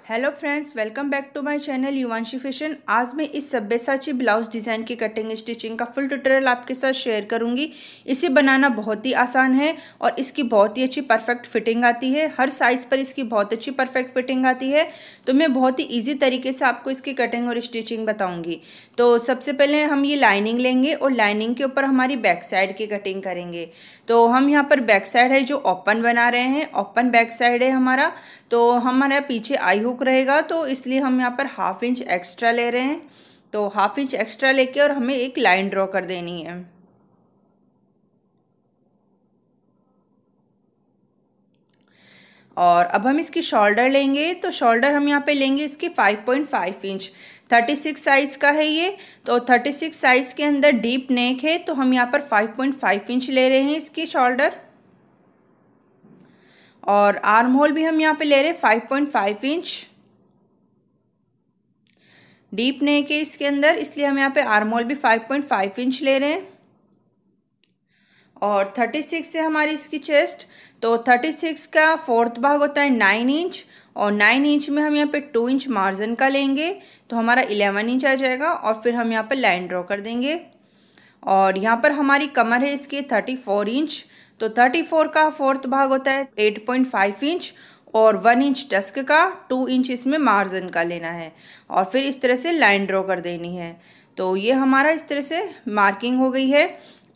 Hello friends, welcome back to my channel Yuvanshi fashion. आज मैं इस सब्यसाची ब्लाउज डिज़ाइन की कटिंग स्टिचिंग का फुल ट्यूटोरियल आपके साथ शेयर करूंगी। इसे बनाना बहुत ही आसान है और इसकी बहुत ही अच्छी परफेक्ट फिटिंग आती है। हर साइज़ पर इसकी बहुत अच्छी परफेक्ट फिटिंग आती है। तो मैं बहुत ही ईजी तरीके से आपको इसकी कटिंग और स्टिचिंग बताऊँगी। तो सबसे पहले हम ये लाइनिंग लेंगे और लाइनिंग के ऊपर हमारी बैक साइड की कटिंग करेंगे। तो हम यहाँ पर बैक साइड है जो ओपन बना रहे हैं, ओपन बैक साइड है हमारा। तो हमारे पीछे आई हुक रहेगा, तो इसलिए हम यहाँ पर हाफ इंच एक्स्ट्रा ले रहे हैं। तो हाफ इंच एक्स्ट्रा लेके और हमें एक लाइन ड्रॉ कर देनी है। और अब हम इसकी शोल्डर लेंगे। तो शोल्डर हम यहाँ पे लेंगे इसकी 5.5 इंच। 36 साइज़ का है ये। तो 36 साइज़ के अंदर डीप नेक है, तो हम यहाँ पर 5.5 इंच ले रहे हैं इसकी शोल्डर। और आर्म होल भी हम यहाँ पे ले रहे हैं 5.5 इंच। डीप नेक है इसके अंदर, इसलिए हम यहाँ पे आर्म होल भी 5.5 इंच ले रहे हैं। और 36 से हमारी इसकी चेस्ट, तो 36 का फोर्थ भाग होता है 9 इंच। और 9 इंच में हम यहाँ पे 2 इंच मार्जिन का लेंगे, तो हमारा 11 इंच आ जाएगा। और फिर हम यहाँ पे लाइन ड्रॉ कर देंगे। और यहाँ पर हमारी कमर है इसकी 34 इंच। तो 34 का फोर्थ भाग होता है 8.5 इंच। और 1 इंच टस्क का, 2 इंच इसमें मार्जिन का लेना है। और फिर इस तरह से लाइन ड्रॉ कर देनी है। तो ये हमारा इस तरह से मार्किंग हो गई है।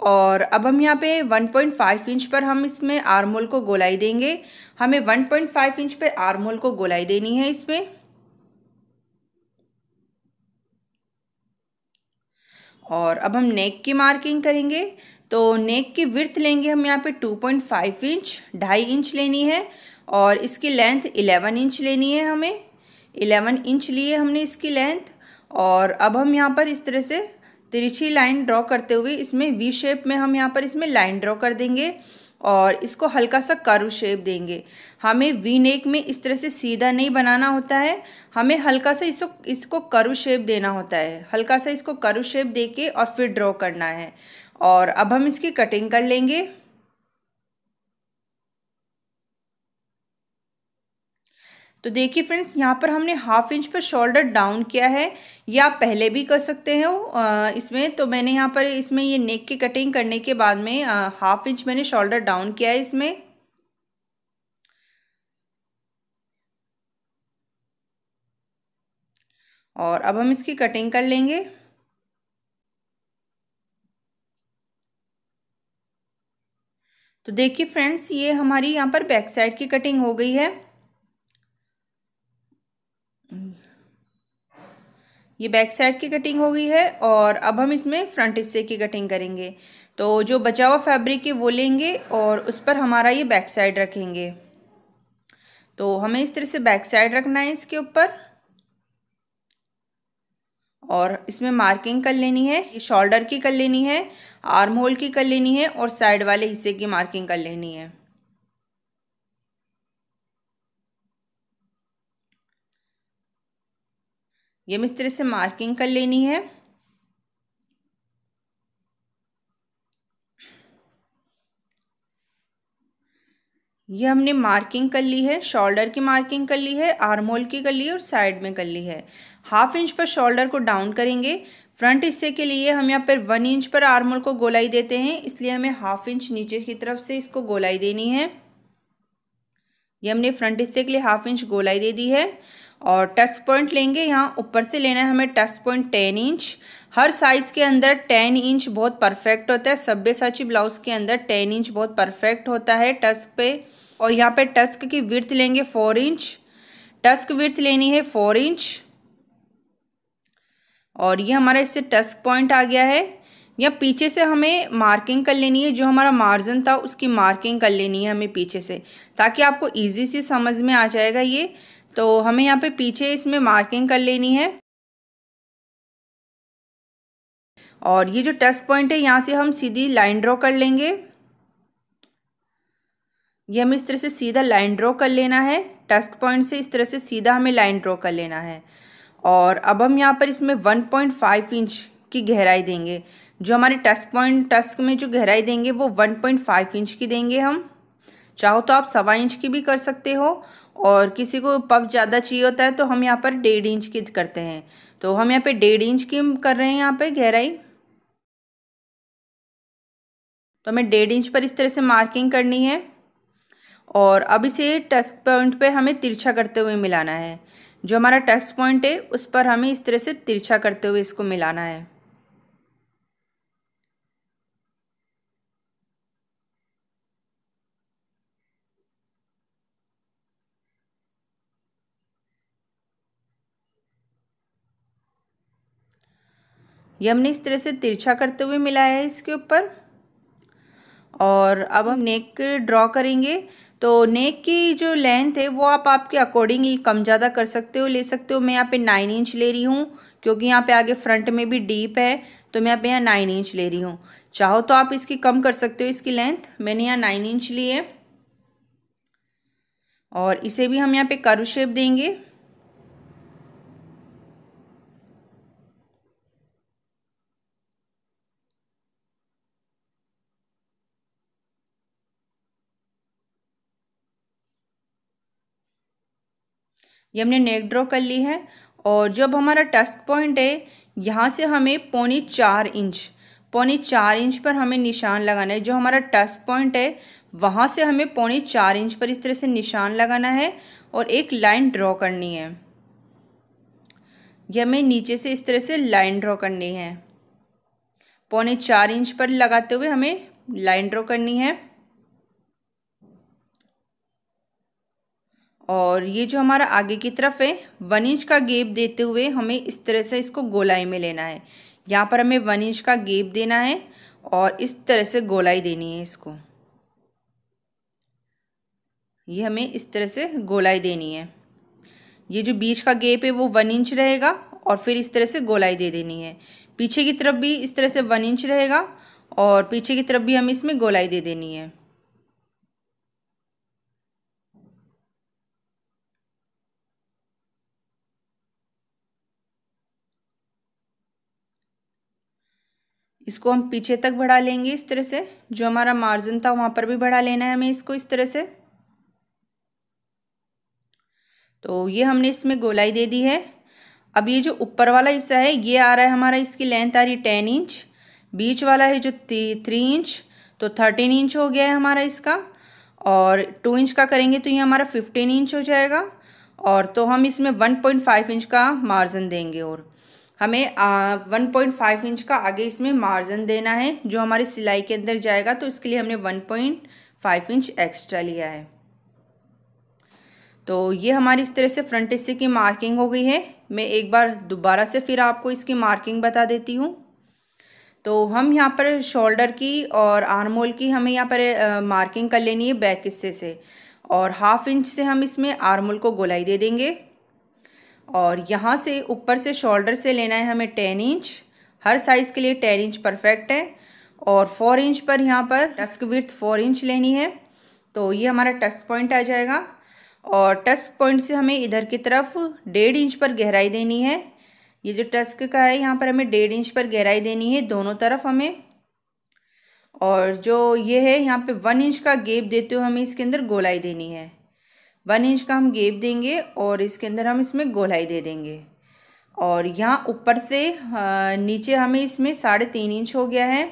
और अब हम यहाँ पे 1.5 इंच पर हम इसमें आर्म होल को गोलाई देंगे। हमें 1.5 इंच पे आर्म होल को गोलाई देनी है इसमें। और अब हम नेक की मार्किंग करेंगे। तो नेक की विड्थ लेंगे हम यहाँ पे 2.5 इंच, 2.5 इंच लेनी है। और इसकी लेंथ 11 इंच लेनी है हमें। 11 इंच लिए हमने इसकी लेंथ। और अब हम यहाँ पर इस तरह से तिरछी लाइन ड्रॉ करते हुए इसमें वी शेप में हम यहाँ पर इसमें लाइन ड्रॉ कर देंगे। और इसको हल्का सा कर्व शेप देंगे। हमें वी नेक में इस तरह से सीधा नहीं बनाना होता है, हमें हल्का सा इसको कर्व शेप देना होता है। हल्का सा इसको कर्व शेप देके और फिर ड्रॉ करना है। और अब हम इसकी कटिंग कर लेंगे। तो देखिए फ्रेंड्स, यहाँ पर हमने हाफ इंच पर शोल्डर डाउन किया है। या आप पहले भी कर सकते हो इसमें। तो मैंने यहाँ पर इसमें ये नेक की कटिंग करने के बाद में हाफ इंच मैंने शोल्डर डाउन किया है इसमें। और अब हम इसकी कटिंग कर लेंगे। तो देखिए फ्रेंड्स, ये हमारी यहाँ पर बैक साइड की कटिंग हो गई है। ये बैक साइड की कटिंग हो गई है। और अब हम इसमें फ्रंट हिस्से की कटिंग करेंगे। तो जो बचा हुआ फैब्रिक है वो लेंगे और उस पर हमारा ये बैक साइड रखेंगे। तो हमें इस तरह से बैक साइड रखना है इसके ऊपर। और इसमें मार्किंग कर लेनी है, ये शोल्डर की कर लेनी है, आर्म होल की कर लेनी है और साइड वाले हिस्से की मार्किंग कर लेनी है। ये हम इस तरह से मार्किंग कर लेनी है। ये हमने मार्किंग कर ली है, शोल्डर की मार्किंग कर ली है, आर्म होल की कर ली है और साइड में कर ली है। हाफ इंच पर शोल्डर को डाउन करेंगे। फ्रंट हिस्से के लिए हम यहाँ पर 1 इंच पर आर्म होल को गोलाई देते हैं, इसलिए हमें हाफ इंच नीचे की तरफ से इसको गोलाई देनी है। ये हमने फ्रंट हिस्से के लिए हाफ इंच गोलाई दे दी है। और टच पॉइंट लेंगे, यहाँ ऊपर से लेना है हमें टच पॉइंट 10 इंच। हर साइज़ के अंदर 10 इंच बहुत परफेक्ट होता है। सब्यसाची ब्लाउज के अंदर 10 इंच बहुत परफेक्ट होता है टस्क पे। और यहाँ पे टस्क की विड्थ लेंगे 4 इंच। टस्क विड्थ लेनी है 4 इंच। और ये हमारा इससे टस्क पॉइंट आ गया है। या पीछे से हमें मार्किंग कर लेनी है, जो हमारा मार्जिन था उसकी मार्किंग कर लेनी है हमें पीछे से, ताकि आपको इजी सी समझ में आ जाएगा ये। तो हमें यहाँ पे पीछे इसमें मार्किंग कर लेनी है। और ये जो टच पॉइंट है यहाँ से हम सीधी लाइन ड्रॉ कर लेंगे। ये हमें इस तरह से सीधा लाइन ड्रॉ कर लेना है। टच पॉइंट से इस तरह से सीधा हमें लाइन ड्रॉ कर लेना है। और अब हम यहाँ पर इसमें 1.5 इंच की गहराई देंगे। जो हमारे टस्क में जो गहराई देंगे वो 1.5 इंच की देंगे हम। चाहो तो आप 1.25 इंच की भी कर सकते हो। और किसी को पफ ज़्यादा चाहिए होता है तो हम यहाँ पर 1.5 इंच की करते हैं। तो हम यहाँ पे 1.5 इंच की कर रहे हैं यहाँ पे गहराई। तो हमें 1.5 इंच पर इस तरह से मार्किंग करनी है और अब इसे टच पॉइंट पे हमें तिरछा करते हुए मिलाना है। जो हमारा टच पॉइंट है उस पर हमें इस तरह से तिरछा करते हुए इसको मिलाना है। ये हमने इस तरह से तिरछा करते हुए मिलाया है इसके ऊपर। और अब हम नेक ड्रॉ करेंगे। तो नेक की जो लेंथ है वो आप आपके अकॉर्डिंग कम ज़्यादा कर सकते हो, ले सकते हो। मैं यहाँ पे 9 इंच ले रही हूँ क्योंकि यहाँ पे आगे फ्रंट में भी डीप है, तो मैं यहाँ 9 इंच ले रही हूँ। चाहो तो आप इसकी कम कर सकते हो इसकी लेंथ, मैंने यहाँ 9 इंच ली है। और इसे भी हम यहाँ पे कर्व शेप देंगे। ये हमने नेक ड्रॉ कर ली है। और जब हमारा टच पॉइंट है यहाँ से हमें 3.25 इंच पर हमें निशान लगाना है। जो हमारा टच पॉइंट है वहाँ से हमें 3.25 इंच पर इस तरह से निशान लगाना है और एक लाइन ड्रॉ करनी है। यह हमें नीचे से इस तरह से लाइन ड्रॉ करनी है। 3.25 इंच पर लगाते हुए हमें लाइन ड्रॉ करनी है। और ये जो हमारा आगे की तरफ है 1 इंच का गैप देते हुए हमें इस तरह से इसको गोलाई में लेना है। यहाँ पर हमें 1 इंच का गैप देना है और इस तरह से गोलाई देनी है इसको। ये हमें इस तरह से गोलाई देनी है। ये जो बीच का गैप है वो 1 इंच रहेगा और फिर इस तरह से गोलाई दे देनी है। पीछे की तरफ भी इस तरह से 1 इंच रहेगा और पीछे की तरफ भी हमें इसमें गोलाई दे देनी है। इसको हम पीछे तक बढ़ा लेंगे इस तरह से। जो हमारा मार्जिन था वहाँ पर भी बढ़ा लेना है हमें इसको इस तरह से। तो ये हमने इसमें गोलाई दे दी है। अब ये जो ऊपर वाला हिस्सा है ये आ रहा है हमारा, इसकी लेंथ आ रही 10 इंच। बीच वाला है जो 3 इंच, तो 13 इंच हो गया है हमारा इसका। और 2 इंच का करेंगे तो ये हमारा 15 इंच हो जाएगा। और तो हम इसमें 1.5 इंच का मार्जिन देंगे और हमें 1.5 इंच का आगे इसमें मार्जिन देना है जो हमारी सिलाई के अंदर जाएगा। तो इसके लिए हमने 1.5 इंच एक्स्ट्रा लिया है। तो ये हमारी इस तरह से फ्रंट हिस्से की मार्किंग हो गई है। मैं एक बार दोबारा से फिर आपको इसकी मार्किंग बता देती हूँ। तो हम यहाँ पर शोल्डर की और आर्म होल की हमें यहाँ पर मार्किंग कर लेनी है बैक हिस्से से। और 1/2 इंच से हम इसमें आर्म होल को गोलाई दे देंगे। और यहाँ से ऊपर से शोल्डर से लेना है हमें 10 इंच। हर साइज़ के लिए 10 इंच परफेक्ट है। और 4 इंच पर यहाँ पर टस्क विड्थ 4 इंच लेनी है। तो ये हमारा टच पॉइंट आ जाएगा। और टच पॉइंट से हमें इधर की तरफ 1.5 इंच पर गहराई देनी है। ये जो टस्क का है यहाँ पर हमें 1.5 इंच पर गहराई देनी है दोनों तरफ हमें। और जो ये है यहाँ पे 1 इंच का गैप देते हुए हमें इसके अंदर गोलाई देनी है। 1 इंच का हम गैप देंगे और इसके अंदर हम इसमें गोलाई दे देंगे। और यहाँ ऊपर से नीचे हमें इसमें 3.5 इंच हो गया है।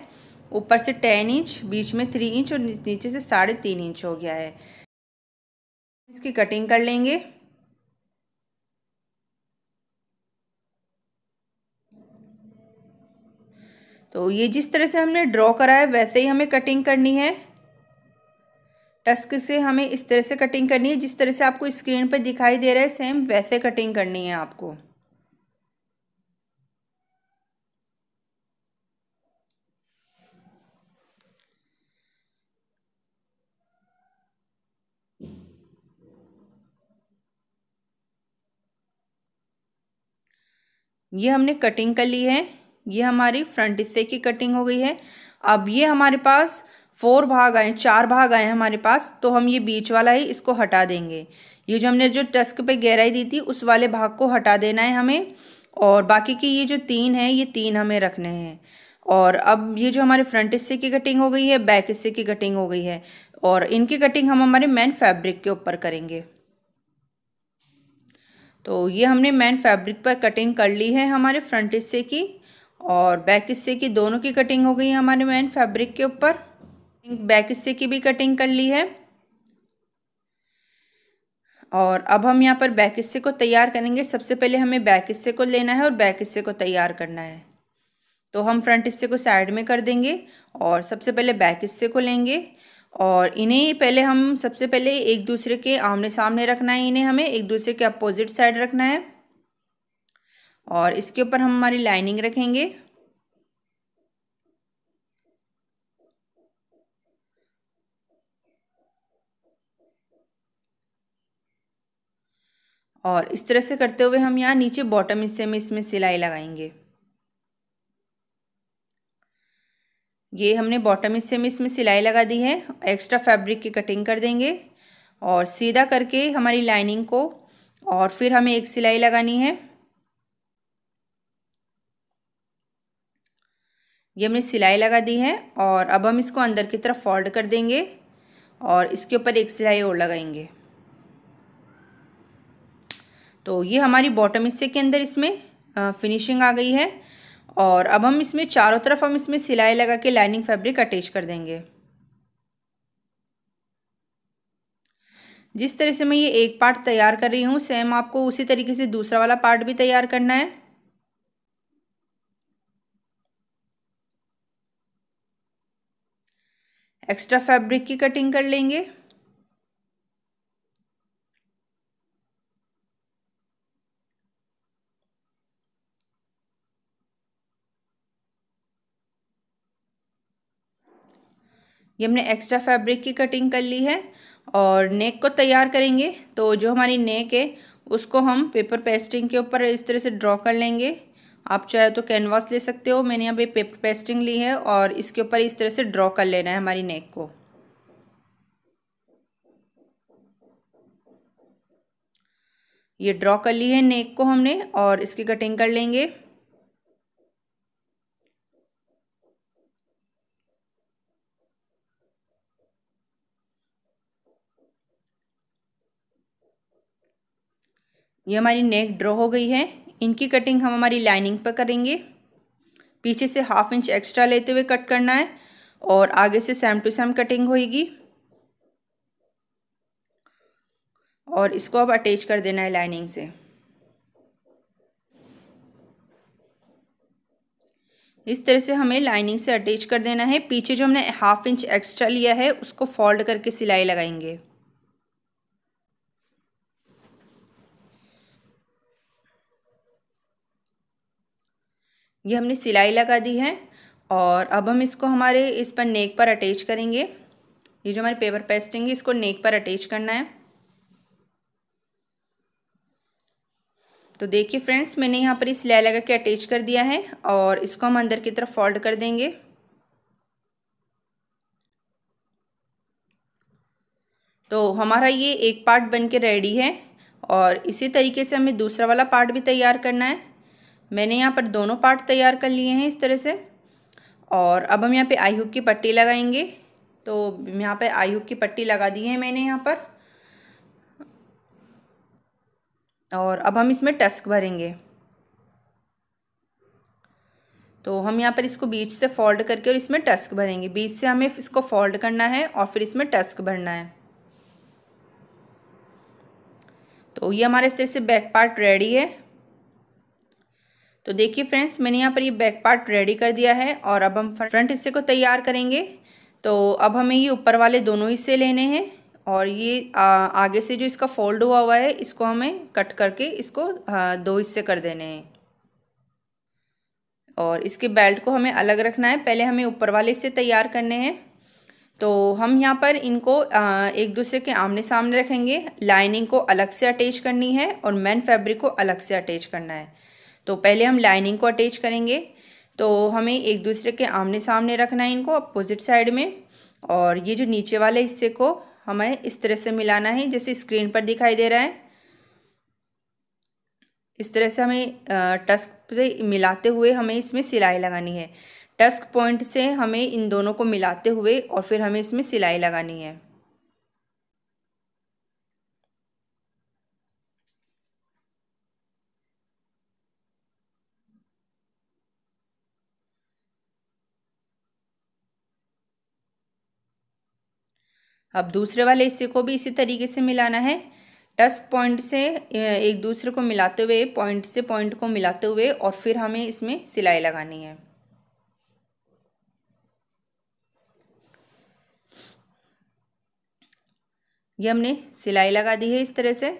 ऊपर से 10 इंच, बीच में 3 इंच और नीचे से 3.5 इंच हो गया है। इसकी कटिंग कर लेंगे। तो ये जिस तरह से हमने ड्रॉ करा है वैसे ही हमें कटिंग करनी है। टस्क से हमें इस तरह से कटिंग करनी है जिस तरह से आपको स्क्रीन पर दिखाई दे रहा है, सेम वैसे कटिंग करनी है आपको। ये हमने कटिंग कर ली है। ये हमारी फ्रंट हिस्से की कटिंग हो गई है। अब ये हमारे पास 4 भाग आए हमारे पास। तो हम ये बीच वाला ही इसको हटा देंगे। ये जो हमने जो टस्क पे गहराई दी थी उस वाले भाग को हटा देना है हमें। और बाकी की ये जो 3 है ये 3 हमें रखने हैं। और अब ये जो हमारे फ्रंट हिस्से की कटिंग हो गई है, बैक हिस्से की कटिंग हो गई है। और इनकी कटिंग हम हमारे मेन फैब्रिक के ऊपर करेंगे। तो ये हमने मेन फैब्रिक पर कटिंग कर ली है हमारे फ्रंट हिस्से की और बैक हिस्से की, दोनों की कटिंग हो गई है हमारे मेन फैब्रिक के ऊपर। बैक हिस्से की भी कटिंग कर ली है और अब हम यहाँ पर बैक हिस्से को तैयार करेंगे। सबसे पहले हमें बैक हिस्से को लेना है और बैक हिस्से को तैयार करना है। तो हम फ्रंट हिस्से को साइड में कर देंगे और सबसे पहले बैक हिस्से को लेंगे और इन्हें पहले हम सबसे पहले एक दूसरे के आमने सामने रखना है। इन्हें हमें एक दूसरे के अपोजिट साइड रखना है और इसके ऊपर हम हमारी लाइनिंग रखेंगे। और इस तरह से करते हुए हम यहाँ नीचे बॉटम हिस्से में इसमें सिलाई लगाएंगे। ये हमने बॉटम हिस्से में इसमें सिलाई लगा दी है। एक्स्ट्रा फैब्रिक की कटिंग कर देंगे और सीधा करके हमारी लाइनिंग को और फिर हमें एक सिलाई लगानी है। ये हमने सिलाई लगा दी है और अब हम इसको अंदर की तरफ फोल्ड कर देंगे और इसके ऊपर एक सिलाई और लगाएंगे। तो ये हमारी बॉटम हिस्से के अंदर इसमें फिनिशिंग आ गई है और अब हम इसमें चारों तरफ हम इसमें सिलाई लगा के लाइनिंग फैब्रिक अटैच कर देंगे। जिस तरह से मैं ये एक पार्ट तैयार कर रही हूँ सेम आपको उसी तरीके से दूसरा वाला पार्ट भी तैयार करना है। एक्स्ट्रा फैब्रिक की कटिंग कर लेंगे। ये हमने एक्स्ट्रा फैब्रिक की कटिंग कर ली है और नेक को तैयार करेंगे। तो जो हमारी नेक है उसको हम पेपर पेस्टिंग के ऊपर इस तरह से ड्रॉ कर लेंगे। आप चाहे तो कैनवास ले सकते हो, मैंने यहाँ पे पेपर पेस्टिंग ली है और इसके ऊपर इस तरह से ड्रॉ कर लेना है हमारी नेक को। ये ड्रॉ कर ली है नेक को हमने और इसकी कटिंग कर लेंगे। ये हमारी नेक ड्रॉ हो गई है। इनकी कटिंग हम हमारी लाइनिंग पर करेंगे। पीछे से 1/2 इंच एक्स्ट्रा लेते हुए कट करना है और आगे से सेम टू सेम कटिंग होगी और इसको अब अटैच कर देना है लाइनिंग से। इस तरह से हमें लाइनिंग से अटैच कर देना है। पीछे जो हमने 1/2 इंच एक्स्ट्रा लिया है उसको फोल्ड करके सिलाई लगाएंगे। ये हमने सिलाई लगा दी है और अब हम इसको हमारे इस पर नेक पर अटैच करेंगे। ये जो हमारे पेपर पेस्टिंग है इसको नेक पर अटैच करना है। तो देखिए फ्रेंड्स, मैंने यहाँ पर सिलाई लगा के अटैच कर दिया है और इसको हम अंदर की तरफ फोल्ड कर देंगे। तो हमारा ये एक पार्ट बन के रेडी है और इसी तरीके से हमें दूसरा वाला पार्ट भी तैयार करना है। मैंने यहाँ पर दोनों पार्ट तैयार कर लिए हैं इस तरह से और अब हम यहाँ पे आई हुक की पट्टी लगाएंगे। तो यहाँ पे आई हुक की पट्टी लगा दी है मैंने यहाँ पर और अब हम इसमें टस्क भरेंगे। तो हम यहाँ पर इसको बीच से फोल्ड करके और इसमें टस्क भरेंगे। बीच से हमें इसको फोल्ड करना है और फिर इसमें टस्क भरना है। तो ये हमारे इस तरह से बैक पार्ट रेडी है। तो देखिए फ्रेंड्स, मैंने यहाँ पर ये बैक पार्ट रेडी कर दिया है और अब हम फ्रंट हिस्से को तैयार करेंगे। तो अब हमें ये ऊपर वाले दोनों हिस्से लेने हैं और ये आगे से जो इसका फोल्ड हुआ हुआ है इसको हमें कट करके इसको 2 हिस्से कर देने हैं और इसके बेल्ट को हमें अलग रखना है। पहले हमें ऊपर वाले हिस्से तैयार करने हैं। तो हम यहाँ पर इनको एक दूसरे के आमने सामने रखेंगे। लाइनिंग को अलग से अटैच करनी है और मेन फैब्रिक को अलग से अटैच करना है। तो पहले हम लाइनिंग को अटैच करेंगे। तो हमें एक दूसरे के आमने सामने रखना है इनको अपोजिट साइड में और ये जो नीचे वाले हिस्से को हमें इस तरह से मिलाना है जैसे स्क्रीन पर दिखाई दे रहा है। इस तरह से हमें टस्क पे मिलाते हुए हमें इसमें सिलाई लगानी है। टस्क पॉइंट से हमें इन दोनों को मिलाते हुए और फिर हमें इसमें सिलाई लगानी है। अब दूसरे वाले हिस्से को भी इसी तरीके से मिलाना है। टच पॉइंट से एक दूसरे को मिलाते हुए, पॉइंट से पॉइंट को मिलाते हुए, और फिर हमें इसमें सिलाई लगानी है। ये हमने सिलाई लगा दी है इस तरह से।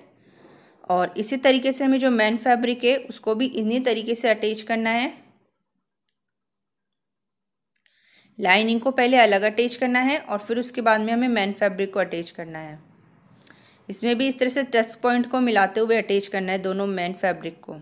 और इसी तरीके से हमें जो मेन फैब्रिक है उसको भी इन्हीं तरीके से अटैच करना है। लाइनिंग को पहले अलग अटैच करना है और फिर उसके बाद में हमें मेन फैब्रिक को अटैच करना है। इसमें भी इस तरह से टच पॉइंट को मिलाते हुए अटैच करना है दोनों मेन फैब्रिक को।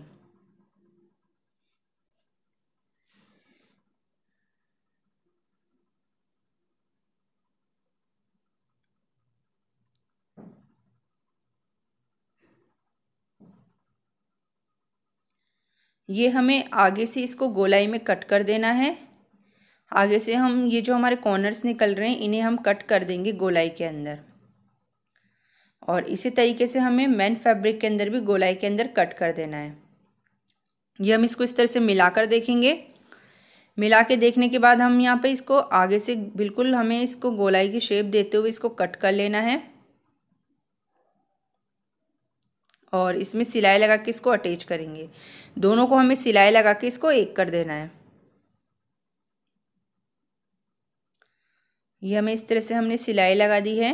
ये हमें आगे से इसको गोलाई में कट कर देना है। आगे से हम ये जो हमारे कॉर्नर्स निकल रहे हैं इन्हें हम कट कर देंगे गोलाई के अंदर। और इसी तरीके से हमें मेन फैब्रिक के अंदर भी गोलाई के अंदर कट कर देना है। ये हम इसको इस तरह से मिलाकर देखेंगे। मिला के देखने के बाद हम यहाँ पे इसको आगे से बिल्कुल हमें इसको गोलाई की शेप देते हुए इसको कट कर लेना है और इसमें सिलाई लगा के इसको अटैच करेंगे। दोनों को हमें सिलाई लगा के इसको एक कर देना है। ये हमें इस तरह से हमने सिलाई लगा दी है।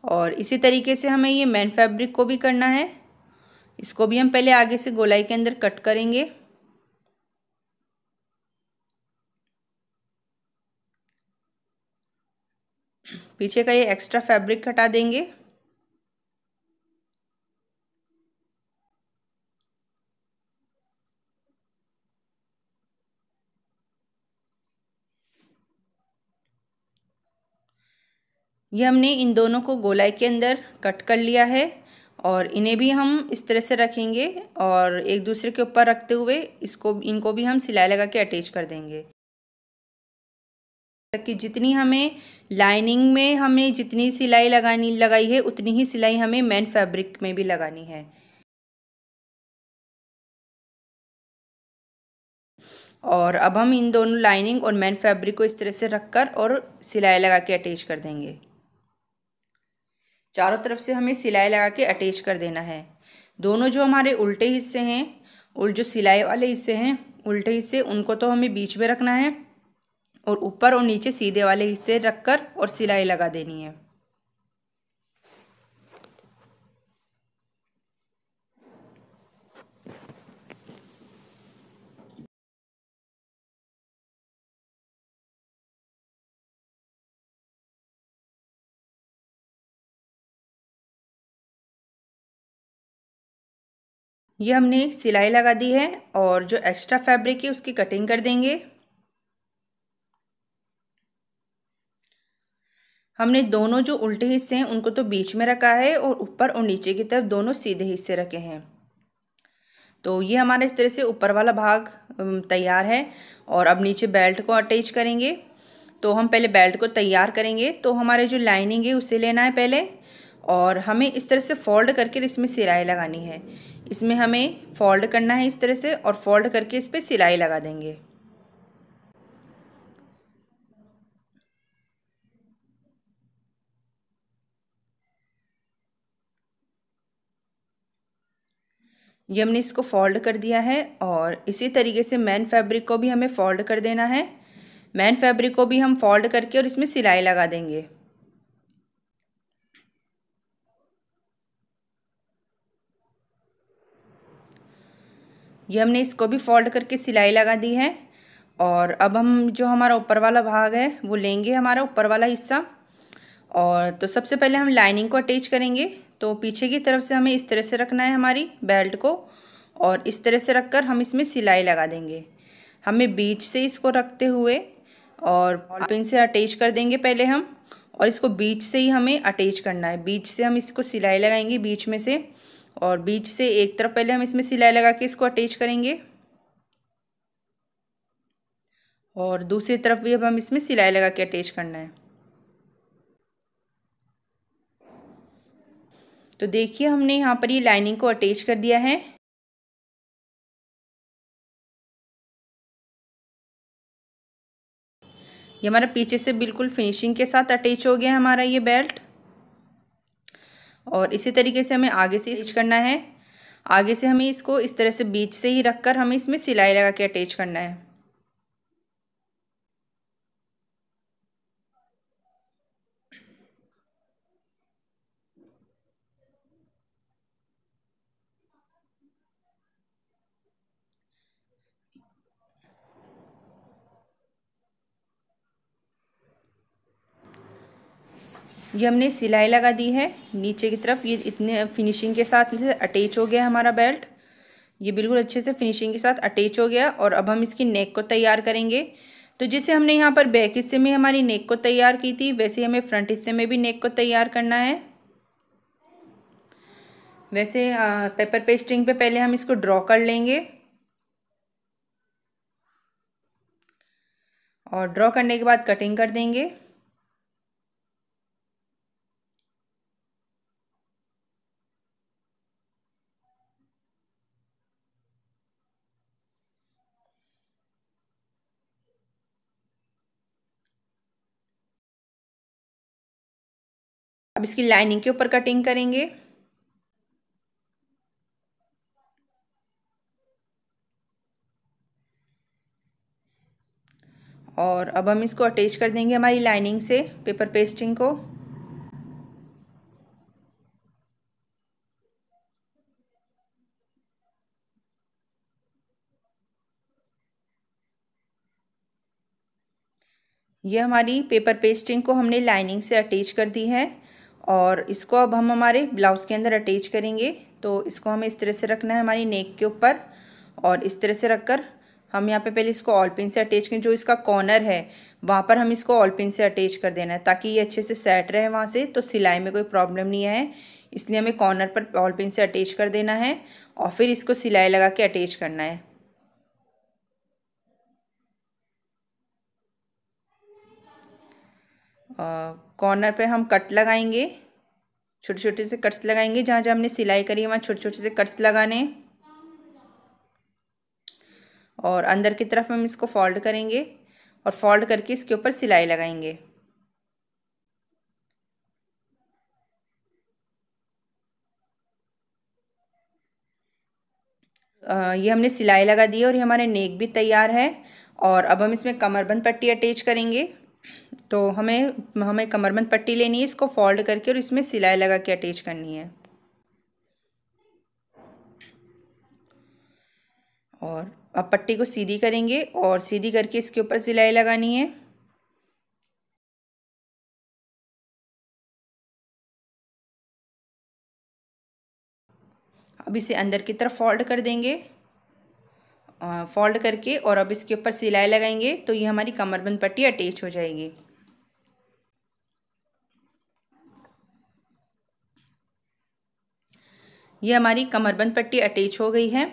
और इसी तरीके से हमें ये मेन फैब्रिक को भी करना है। इसको भी हम पहले आगे से गोलाई के अंदर कट करेंगे। पीछे का ये एक्स्ट्रा फैब्रिक हटा देंगे। ये हमने इन दोनों को गोलाई के अंदर कट कर लिया है और इन्हें भी हम इस तरह से रखेंगे और एक दूसरे के ऊपर रखते हुए इनको भी हम सिलाई लगा के अटैच कर देंगे। कि जितनी हमें लाइनिंग में हमें जितनी सिलाई लगाई है उतनी ही सिलाई हमें मेन फैब्रिक में भी लगानी है। और अब हम इन दोनों लाइनिंग और मेन फैब्रिक को इस तरह से रखकर और सिलाई लगा के अटैच कर देंगे। चारों तरफ से हमें सिलाई लगा के अटैच कर देना है। दोनों जो हमारे उल्टे हिस्से हैं और जो सिलाई वाले हिस्से हैं उल्टे हिस्से उनको तो हमें बीच में रखना है और ऊपर और नीचे सीधे वाले हिस्से रखकर और सिलाई लगा देनी है। ये हमने सिलाई लगा दी है और जो एक्स्ट्रा फैब्रिक है उसकी कटिंग कर देंगे। हमने दोनों जो उल्टे हिस्से हैं उनको तो बीच में रखा है और ऊपर और नीचे की तरफ दोनों सीधे हिस्से रखे हैं। तो ये हमारा इस तरह से ऊपर वाला भाग तैयार है। और अब नीचे बेल्ट को अटैच करेंगे। तो हम पहले बेल्ट को तैयार करेंगे। तो हमारे जो लाइनिंग है उसे लेना है पहले और हमें इस तरह से फोल्ड करके इसमें सिलाई लगानी है। इसमें हमें फोल्ड करना है इस तरह से और फोल्ड करके इस पर सिलाई लगा देंगे। ये हमने इसको फोल्ड कर दिया है और इसी तरीके से मेन फैब्रिक को भी हमें फोल्ड कर देना है। मेन फैब्रिक को भी हम फोल्ड करके और इसमें सिलाई लगा देंगे। ये हमने इसको भी फोल्ड करके सिलाई लगा दी है। और अब हम जो हमारा ऊपर वाला भाग है वो लेंगे, हमारा ऊपर वाला हिस्सा। और तो सबसे पहले हम लाइनिंग को अटैच करेंगे। तो पीछे की तरफ से हमें इस तरह से रखना है हमारी बेल्ट को और इस तरह से रखकर हम इसमें सिलाई लगा देंगे। हमें बीच से इसको रखते हुए और बॉल पिन से अटैच कर देंगे पहले हम। और इसको बीच से ही हमें अटैच करना है। बीच से हम इसको सिलाई लगाएंगे बीच में से और बीच से एक तरफ पहले हम इसमें सिलाई लगा के इसको अटैच करेंगे और दूसरी तरफ भी अब हम इसमें सिलाई लगा के अटैच करना है। तो देखिए हमने यहाँ पर ये लाइनिंग को अटैच कर दिया है। ये हमारा पीछे से बिल्कुल फिनिशिंग के साथ अटैच हो गया है हमारा ये बेल्ट। और इसी तरीके से हमें आगे से स्टिच करना है। आगे से हमें इसको इस तरह से बीच से ही रखकर हमें इसमें सिलाई लगा के अटैच करना है। ये हमने सिलाई लगा दी है नीचे की तरफ। ये इतने फिनिशिंग के साथ अटैच हो गया हमारा बेल्ट। ये बिल्कुल अच्छे से फिनिशिंग के साथ अटैच हो गया। और अब हम इसकी नेक को तैयार करेंगे। तो जैसे हमने यहाँ पर बैक हिस्से में हमारी नेक को तैयार की थी, वैसे हमें फ्रंट हिस्से में भी नेक को तैयार करना है। वैसे पेपर पेस्टिंग पे पहले हम इसको ड्रॉ कर लेंगे। और ड्रॉ करने के बाद कटिंग कर देंगे। अब इसकी लाइनिंग के ऊपर कटिंग करेंगे। और अब हम इसको अटैच कर देंगे हमारी लाइनिंग से पेपर पेस्टिंग को। ये हमारी पेपर पेस्टिंग को हमने लाइनिंग से अटैच कर दी है। और इसको अब हम हमारे ब्लाउज़ के अंदर अटैच करेंगे। तो इसको हमें इस तरह से रखना है हमारी नेक के ऊपर। और इस तरह से रखकर हम यहाँ पे पहले इसको ऑल पिन से अटैच करें। जो इसका कॉर्नर है वहाँ पर हम इसको ऑल पिन से अटैच कर देना है, ताकि ये अच्छे से सेट रहे वहाँ से, तो सिलाई में कोई प्रॉब्लम नहीं है। इसलिए हमें कॉर्नर पर ऑल पिन से अटैच कर देना है और फिर इसको सिलाई लगा के अटैच करना है। कॉर्नर पे हम कट लगाएंगे, छोटे छोटे से कट्स लगाएंगे। जहाँ जहाँ हमने सिलाई करी है वहाँ छोटे छोटे से कट्स लगाने। और अंदर की तरफ हम इसको फोल्ड करेंगे और फोल्ड करके इसके ऊपर सिलाई लगाएंगे। ये हमने सिलाई लगा दी है और ये हमारे नेक भी तैयार है। और अब हम इसमें कमरबंद पट्टी अटैच करेंगे। तो हमें हमें कमरबंद पट्टी लेनी है, इसको फोल्ड करके और इसमें सिलाई लगा के अटैच करनी है। और अब पट्टी को सीधी करेंगे और सीधी करके इसके ऊपर सिलाई लगानी है। अब इसे अंदर की तरफ फोल्ड कर देंगे। फोल्ड करके और अब इसके ऊपर सिलाई लगाएंगे तो ये हमारी कमरबंद पट्टी अटैच हो जाएगी। ये हमारी कमरबंद पट्टी अटैच हो गई है।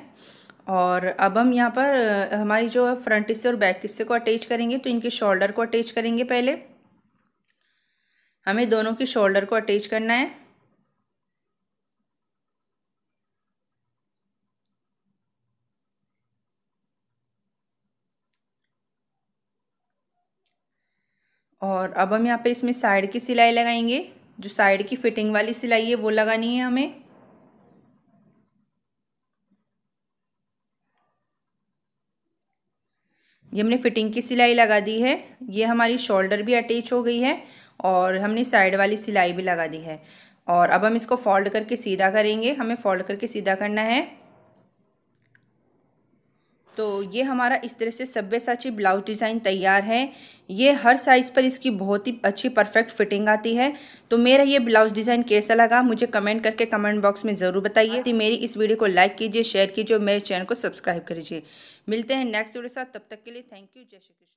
और अब हम यहाँ पर हमारी जो फ्रंट हिस्से और बैक हिस्से को अटैच करेंगे। तो इनके शोल्डर को अटैच करेंगे। पहले हमें दोनों की शोल्डर को अटैच करना है। और अब हम यहाँ पे इसमें साइड की सिलाई लगाएंगे। जो साइड की फिटिंग वाली सिलाई है वो लगानी है हमें। ये हमने फिटिंग की सिलाई लगा दी है। ये हमारी शोल्डर भी अटैच हो गई है और हमने साइड वाली सिलाई भी लगा दी है। और अब हम इसको फोल्ड करके सीधा करेंगे। हमें फोल्ड करके सीधा करना है। तो ये हमारा इस तरह से सब्यसाची ब्लाउज डिज़ाइन तैयार है। ये हर साइज़ पर इसकी बहुत ही अच्छी परफेक्ट फिटिंग आती है। तो मेरा ये ब्लाउज डिज़ाइन कैसा लगा मुझे कमेंट करके कमेंट बॉक्स में ज़रूर बताइए। मेरी इस वीडियो को लाइक कीजिए, शेयर कीजिए और मेरे चैनल को सब्सक्राइब कीजिए। मिलते हैं नेक्स्ट वीडियो के साथ। तब तक के लिए थैंक यू। जय श्री कृष्ण।